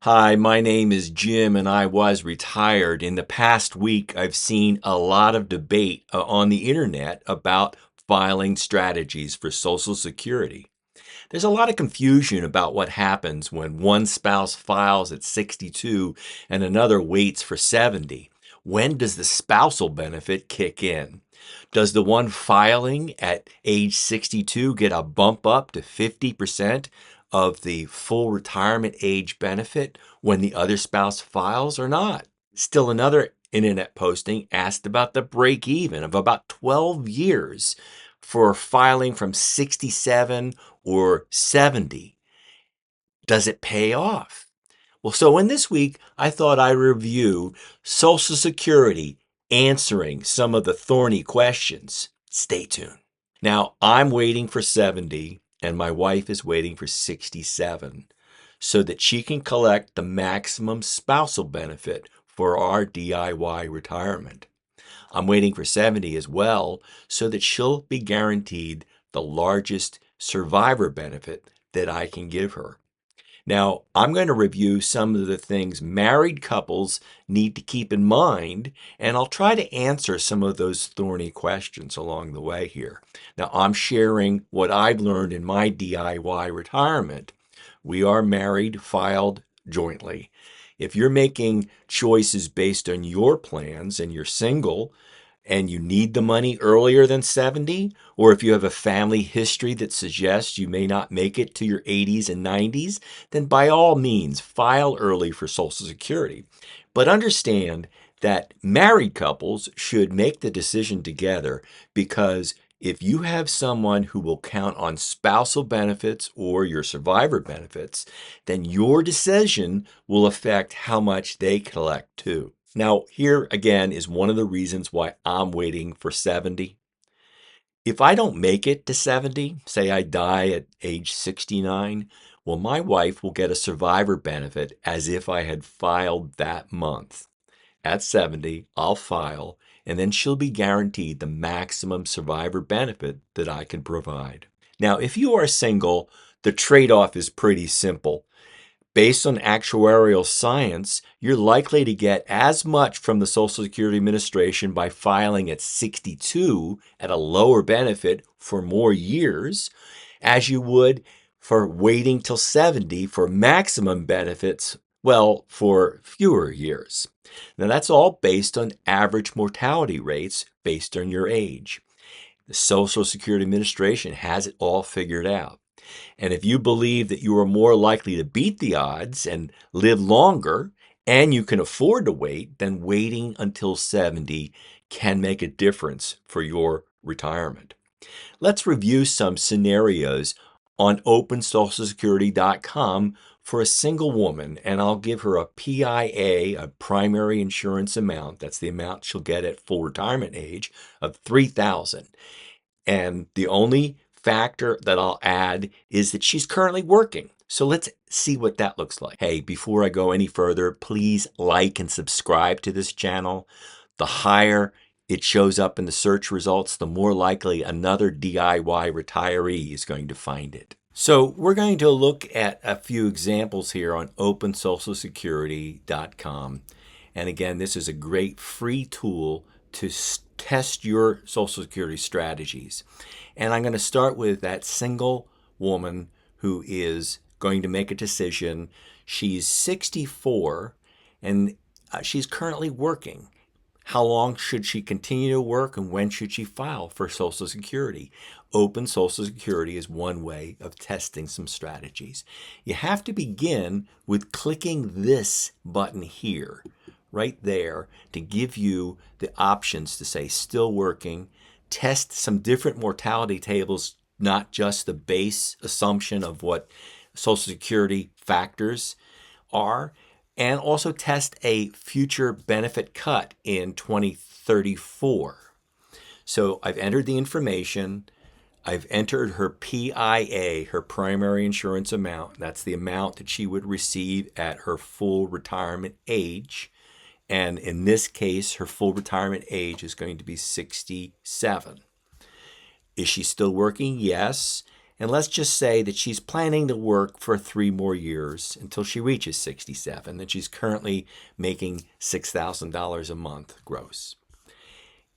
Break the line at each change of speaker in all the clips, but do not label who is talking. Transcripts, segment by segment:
Hi, my name is Jim and I was retired. In the past week, I've seen a lot of debate on the internet about filing strategies for Social Security. There's a lot of confusion about what happens when one spouse files at 62 and another waits for 70. When does the spousal benefit kick in? Does the one filing at age 62 get a bump up to 50% of the full retirement age benefit when the other spouse files or not? Still another internet posting asked about the break even of about 12 years for filing from 67 or 70. Does it pay off? Well, so in this week, I thought I'd review Social Security answering some of the thorny questions. Stay tuned. Now, I'm waiting for 70, and my wife is waiting for 67 so that she can collect the maximum spousal benefit for our DIY retirement. I'm waiting for 70 as well so that she'll be guaranteed the largest survivor benefit that I can give her. Now, I'm going to review some of the things married couples need to keep in mind, and I'll try to answer some of those thorny questions along the way here. Now, I'm sharing what I've learned in my DIY retirement. We are married, filed jointly. If you're making choices based on your plans and you're single, and you need the money earlier than 70, or if you have a family history that suggests you may not make it to your 80s and 90s, then by all means, file early for Social Security. But understand that married couples should make the decision together, because if you have someone who will count on spousal benefits or your survivor benefits, then your decision will affect how much they collect too. Now, here again is one of the reasons why I'm waiting for 70. If I don't make it to 70, say I die at age 69, well, my wife will get a survivor benefit as if I had filed that month. At 70, I'll file, and then she'll be guaranteed the maximum survivor benefit that I can provide. Now, if you are single, the trade-off is pretty simple. Based on actuarial science, you're likely to get as much from the Social Security Administration by filing at 62 at a lower benefit for more years as you would for waiting till 70 for maximum benefits, well, for fewer years. Now, that's all based on average mortality rates based on your age. The Social Security Administration has it all figured out. And if you believe that you are more likely to beat the odds and live longer, and you can afford to wait, then waiting until 70 can make a difference for your retirement. Let's review some scenarios on OpenSocialSecurity.com for a single woman, and I'll give her a PIA, a primary insurance amount. That's the amount she'll get at full retirement age of $3,000. And the only factor that I'll add is that she's currently working. So let's see what that looks like. Hey, before I go any further, please like and subscribe to this channel. The higher it shows up in the search results, the more likely another DIY retiree is going to find it. So we're going to look at a few examples here on OpenSocialSecurity.com. And again, this is a great free tool to test your Social Security strategies. And I'm going to start with that single woman who is going to make a decision. She's 64 and she's currently working. How long should she continue to work, and when should she file for Social Security? Open Social Security is one way of testing some strategies. You have to begin with clicking this button here, right there, to give you the options to say still working, test some different mortality tables, not just the base assumption of what Social Security factors are, and also test a future benefit cut in 2034. So I've entered the information. I've entered her PIA, her primary insurance amount. That's the amount that she would receive at her full retirement age. And in this case, her full retirement age is going to be 67. Is she still working? Yes. And let's just say that she's planning to work for 3 more years until she reaches 67, and she's currently making $6,000 a month gross.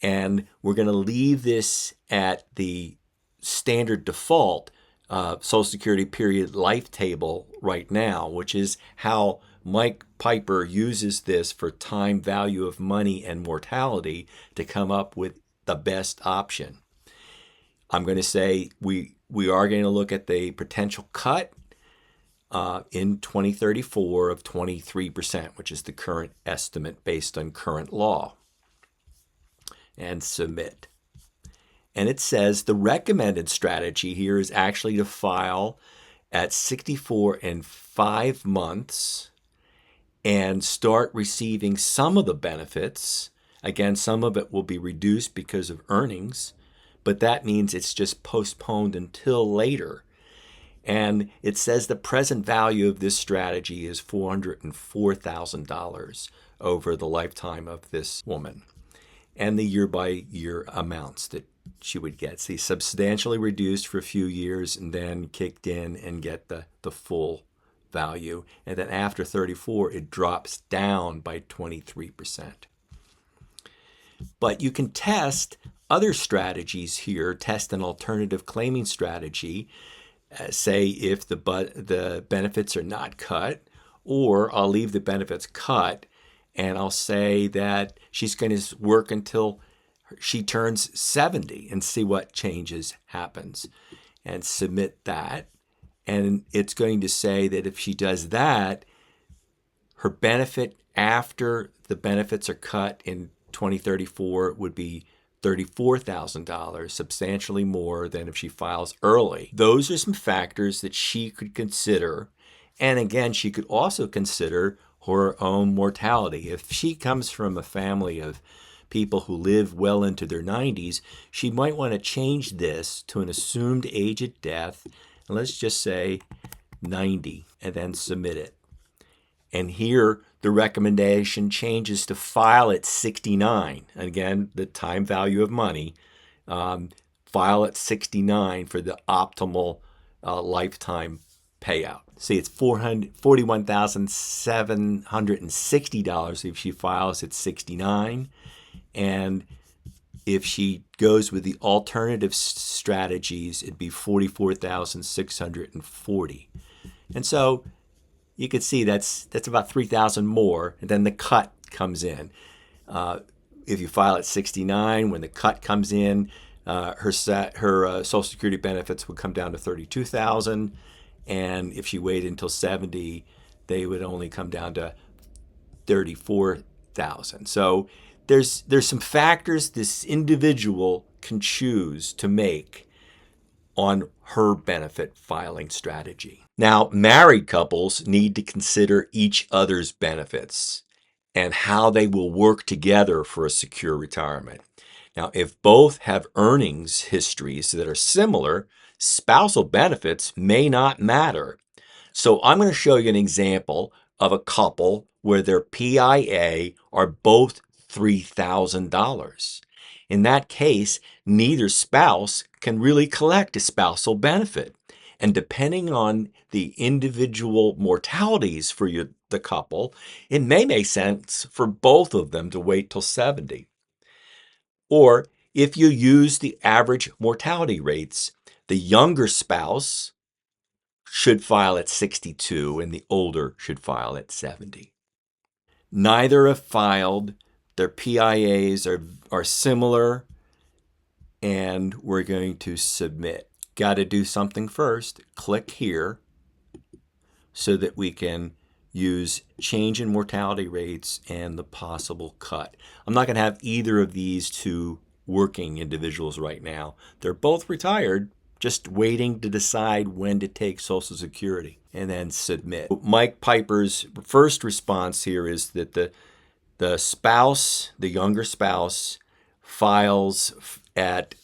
And we're going to leave this at the standard default Social Security period life table right now, which is how Mike Piper uses this for time value of money and mortality to come up with the best option. I'm going to say we are going to look at the potential cut in 2034 of 23%, which is the current estimate based on current law, and submit. And it says the recommended strategy here is actually to file at 64 and 5 months and start receiving some of the benefits. Again, some of it will be reduced because of earnings, but that means it's just postponed until later. And it says the present value of this strategy is $404,000 over the lifetime of this woman, and the year-by-year amounts that she would get. See, substantially reduced for a few years and then kicked in and get the full value. And then after 34, it drops down by 23%. But you can test other strategies here, test an alternative claiming strategy, say if the benefits are not cut, or I'll leave the benefits cut, and I'll say that she's going to work until she turns 70 and see what changes happens, and submit that. And it's going to say that if she does that, her benefit after the benefits are cut in 2034 would be $34,000, substantially more than if she files early. Those are some factors that she could consider. And again, she could also consider her own mortality. If she comes from a family of people who live well into their 90s, she might want to change this to an assumed age at death, and let's just say 90, and then submit it. And here, the recommendation changes to file at 69. Again, the time value of money. File at 69 for the optimal lifetime payout. See, it's $41,760 if she files at 69. And if she goes with the alternative strategies, it'd be $44,640. And so you can see that's about $3,000 more, and then the cut comes in. If you file at 69, when the cut comes in, her Social Security benefits would come down to $32,000, and if she waited until 70, they would only come down to $34,000. So there's some factors this individual can choose to make on her benefit filing strategy. Now, married couples need to consider each other's benefits and how they will work together for a secure retirement. Now, if both have earnings histories that are similar, spousal benefits may not matter. So I'm going to show you an example of a couple where their PIA are both $3,000. In that case, neither spouse can really collect a spousal benefit. And depending on the individual mortalities for the couple, it may make sense for both of them to wait till 70. Or if you use the average mortality rates, the younger spouse should file at 62 and the older should file at 70. Neither have filed. Their PIAs are similar, and we're going to submit. Got to do something first. Click here so that we can use change in mortality rates and the possible cut. I'm not going to have either of these two working individuals right now. They're both retired, just waiting to decide when to take Social Security, and then submit. Mike Piper's first response here is that the spouse, the younger spouse, files at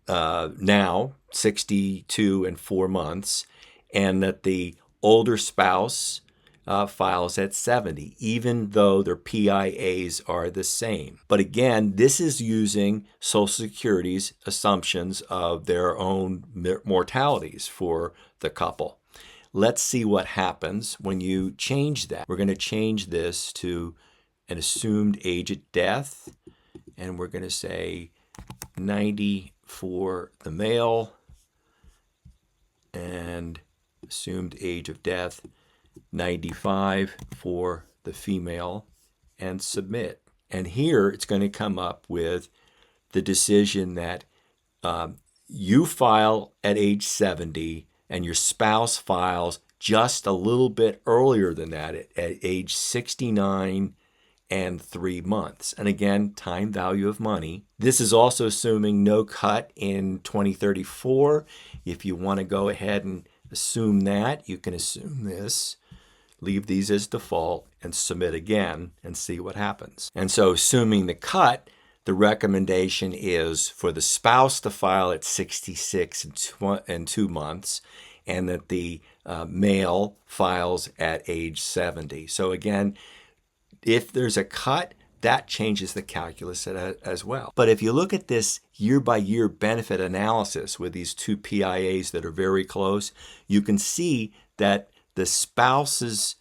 now 62 and 4 months, and that the older spouse files at 70, even though their PIAs are the same. But again, this is using Social Security's assumptions of their own mortalities for the couple. Let's see what happens when you change that. We're going to change this to an assumed age at death, and we're going to say 90 for the male and assumed age of death 95 for the female, and submit. And here it's going to come up with the decision that you file at age 70 and your spouse files just a little bit earlier than that at age 69 and 3 months. And again, time value of money. This is also assuming no cut in 2034. If you want to go ahead and assume that, you can assume this, leave these as default, and submit again and see what happens. And so assuming the cut, the recommendation is for the spouse to file at 66 and 2 months, and that the male files at age 70. So again, if there's a cut, that changes the calculus as well. But if you look at this year-by-year benefit analysis with these two PIAs that are very close, you can see that the spouse's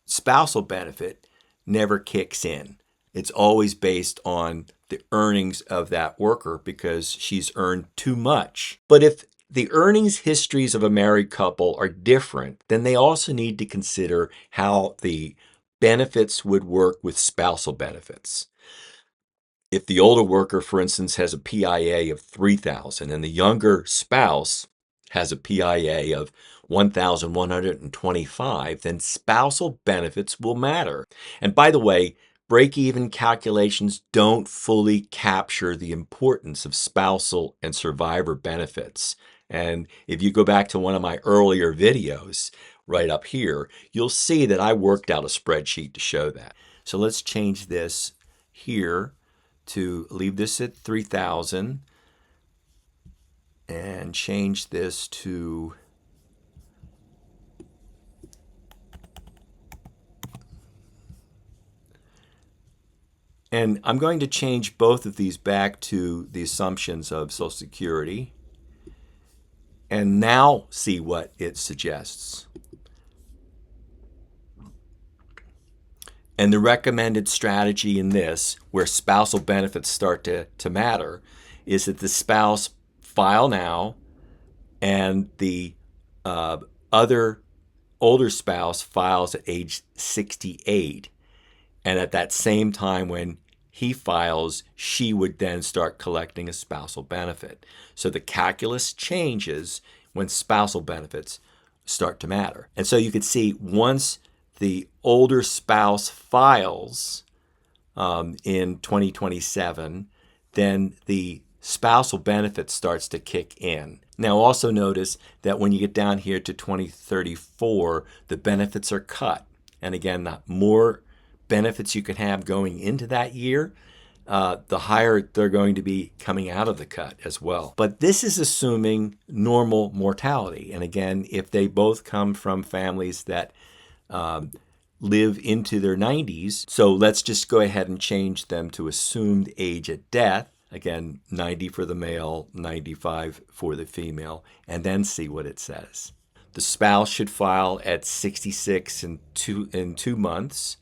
spousal benefit never kicks in. It's always based on the earnings of that worker because she's earned too much. But if the earnings histories of a married couple are different, then they also need to consider how the benefits would work with spousal benefits. If the older worker, for instance, has a PIA of 3,000 and the younger spouse has a PIA of 1,125, then spousal benefits will matter. And by the way, break-even calculations don't fully capture the importance of spousal and survivor benefits. And if you go back to one of my earlier videos, right up here, you'll see that I worked out a spreadsheet to show that. So let's change this here to leave this at 3,000 and change this to and I'm going to change both of these back to the assumptions of Social Security and now see what it suggests. And the recommended strategy in this, where spousal benefits start to matter, is that the spouse file now and the other older spouse files at age 68. And at that same time when he files, she would then start collecting a spousal benefit. So the calculus changes when spousal benefits start to matter. And so you could see once the older spouse files in 2027, then the spousal benefit starts to kick in. Now also notice that when you get down here to 2034, the benefits are cut. And again, the more benefits you can have going into that year, the higher they're going to be coming out of the cut as well. But this is assuming normal mortality. And again, if they both come from families that live into their 90s, so let's just go ahead and change them to assumed age at death. Again, 90 for the male, 95 for the female, and then see what it says. The spouse should file at 66 and 2 months,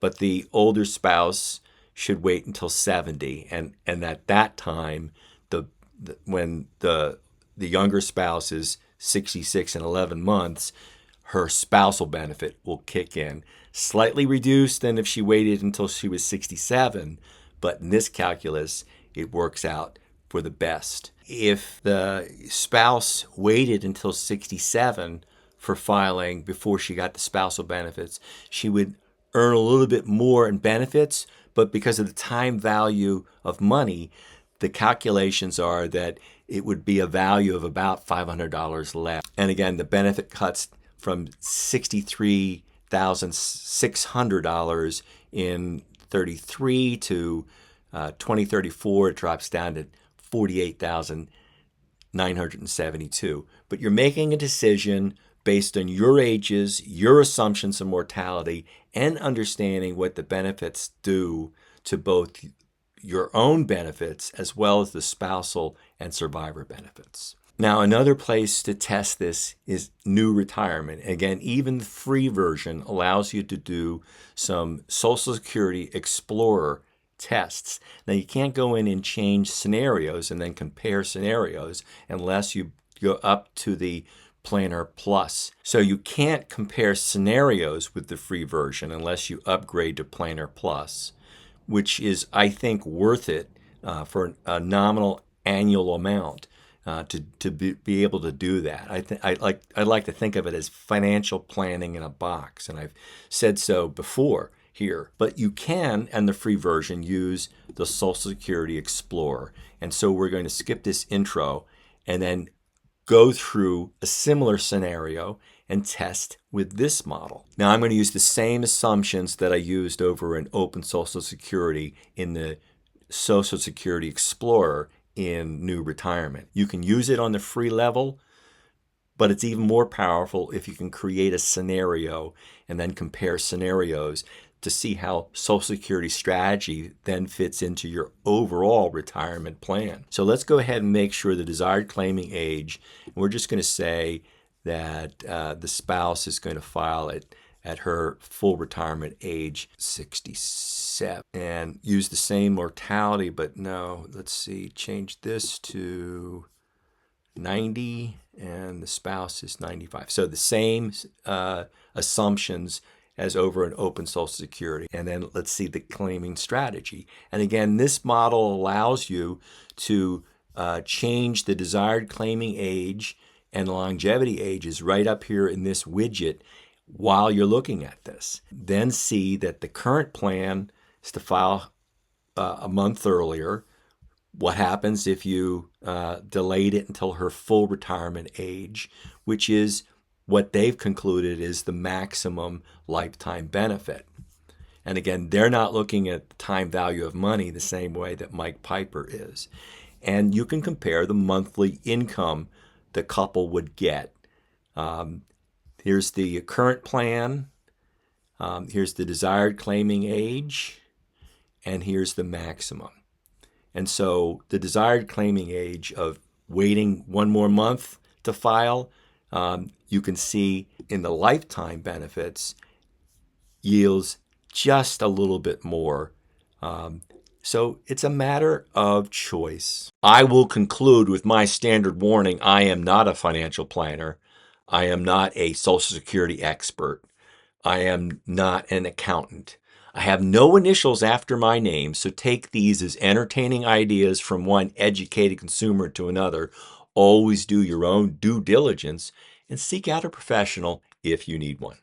but the older spouse should wait until 70. And at that time, when the younger spouse is 66 and 11 months, her spousal benefit will kick in. Slightly reduced than if she waited until she was 67, but in this calculus, it works out for the best. If the spouse waited until 67 for filing before she got the spousal benefits, she would earn a little bit more in benefits, but because of the time value of money, the calculations are that it would be a value of about $500 less. And again, the benefit cuts from $63,600 in 33 to 2034, it drops down to $48,972. But you're making a decision based on your ages, your assumptions of mortality, and understanding what the benefits do to both your own benefits as well as the spousal and survivor benefits. Now, another place to test this is NewRetirement. Again, even the free version allows you to do some Social Security Explorer tests. Now, you can't go in and change scenarios and then compare scenarios unless you go up to the Planner Plus. So you can't compare scenarios with the free version unless you upgrade to Planner Plus, which is, I think, worth it for a nominal annual amount to be able to do that. I like to think of it as financial planning in a box, and I've said so before here. But you can, in the free version, use the Social Security Explorer. And so we're going to skip this intro and then go through a similar scenario and test with this model. Now, I'm going to use the same assumptions that I used over in Open Social Security in the Social Security Explorer in NewRetirement. You can use it on the free level, but it's even more powerful if you can create a scenario and then compare scenarios to see how Social Security strategy then fits into your overall retirement plan. So let's go ahead and make sure the desired claiming age, and we're just going to say that the spouse is going to file it at her full retirement age, 67, and use the same mortality, but no, let's see, change this to 90 and the spouse is 95. So the same assumptions as over in Open Social Security. And then let's see the claiming strategy. And again, this model allows you to change the desired claiming age and longevity ages right up here in this widget while you're looking at this. Then see that the current plan is to file a month earlier. What happens if you delayed it until her full retirement age, which is what they've concluded is the maximum lifetime benefit. And again, they're not looking at the time value of money the same way that Mike Piper is. And you can compare the monthly income the couple would get. Here's the current plan. Here's the desired claiming age. And here's the maximum. And so the desired claiming age of waiting one more month to file, you can see in the lifetime benefits yields just a little bit more. So it's a matter of choice. I will conclude with my standard warning. I am not a financial planner. I am not a Social Security expert. I am not an accountant. I have no initials after my name, so take these as entertaining ideas from one educated consumer to another. Always do your own due diligence and seek out a professional if you need one.